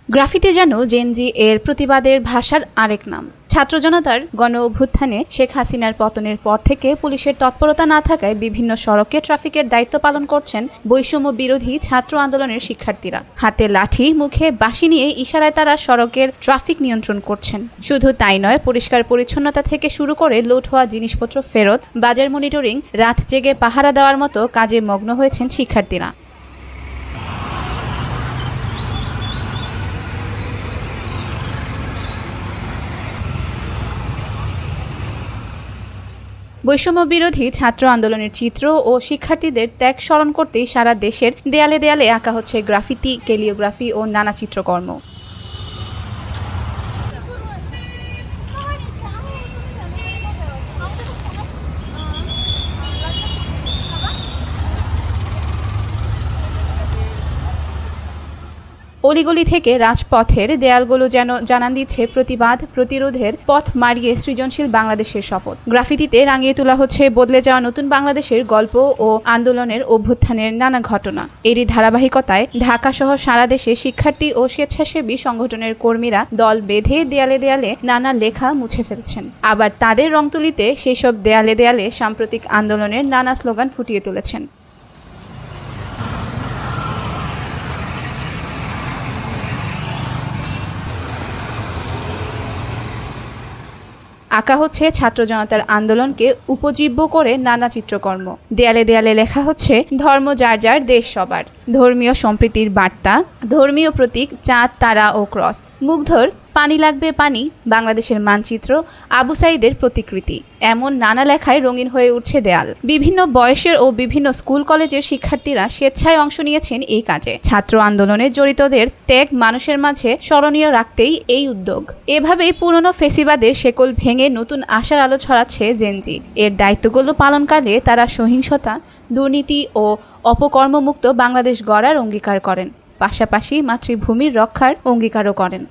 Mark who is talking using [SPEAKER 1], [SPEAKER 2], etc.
[SPEAKER 1] Graffiti যেন Gen Z এর প্রতিবাদের ভাষার আরেক নাম। ছাত্র জনতার গণ অভ্যুত্থানে শেখ হাসিনার পতনের পর থেকে পুলিশের তৎপরতা না থাকায় বিভিন্ন সড়কে ট্রাফিকের দায়িত্ব পালন করছেন বৈষম্য বিরোধী ছাত্র আন্দোলনের শিক্ষার্থীরা। হাতে লাঠি, মুখে বাঁশি নিয়ে ইশারায় তারা সড়কের ট্রাফিক নিয়ন্ত্রণ করছেন। শুধু তাই নয়, পরিষ্কার পরিচ্ছন্নতা থেকে শুরু করে লুট হওয়া জিনিসপত্র ফেরত, বাজার মনিটরিং, রাত জেগে পাহারা দেওয়ার মতো কাজে মগ্ন হয়েছেন শিক্ষার্থীরা। বৈষম্য বিরোধী ছাত্র আন্দোলনের চিত্র ও শিক্ষার্থীদের ত্যাগ স্মরণ করতেই সারা দেশের দেয়ালে দেয়ালে আঁকা হচ্ছে গ্রাফিতি, ক্যালিওগ্রাফি ও নানা চিত্রকর্ম। অলিগলি থেকে রাজপথের দেয়ালগুলো যেন জানান দিচ্ছে প্রতিবাদ, প্রতিরোধের পথ মারিয়ে সৃজনশীল বাংলাদেশের শপথ। গ্রাফিতিতে রাঙিয়ে তোলা হচ্ছে বদলে যাওয়া নতুন বাংলাদেশের গল্প ও আন্দোলনের অভ্যুত্থানের নানা ঘটনা। এরই ধারাবাহিকতায় ঢাকা সহ সারা দেশে শিক্ষার্থী ও স্বেচ্ছাসেবী সংগঠনের কর্মীরা দল বেঁধে দেয়ালে দেয়ালে নানা লেখা মুছে ফেলছেন। আবার তাদের রং তুলিতে সেসব দেয়ালে দেয়ালে সাম্প্রতিক আন্দোলনের নানা স্লোগান ফুটিয়ে তুলেছেন। আঁকা হচ্ছে ছাত্র জনতার আন্দোলনকে উপজীব্য করে নানা চিত্রকর্ম। দেয়ালে দেয়ালে লেখা হচ্ছে ধর্ম যার যার, দেশ সবার, ধর্মীয় সম্প্রীতির বার্তা, ধর্মীয় প্রতীক চাঁদ, তারা ও ক্রস, মুগ্ধর পানি লাগবে পানি, বাংলাদেশের মানচিত্র, আবু সাইদের প্রতিকৃতি, এমন নানা লেখায় রঙিন হয়ে উঠছে দেয়াল। বিভিন্ন বয়সের ও বিভিন্ন স্কুল কলেজের শিক্ষার্থীরা স্বেচ্ছায় অংশ নিয়েছেন এই কাজে। ছাত্র আন্দোলনে জড়িতদের ত্যাগ মানুষের মাঝে স্মরণীয় রাখতেই এই উদ্যোগ। এভাবেই পুরনো ফেসিবাদের শেকল ভেঙে নতুন আশার আলো ছড়াচ্ছে জেনজি। এর দায়িত্বগুলো পালনকালে তারা সহিংসতা, দুর্নীতি ও অপকর্মমুক্ত বাংলাদেশ গড়ার অঙ্গীকার করেন, পাশাপাশি মাতৃভূমির রক্ষার অঙ্গীকারও করেন।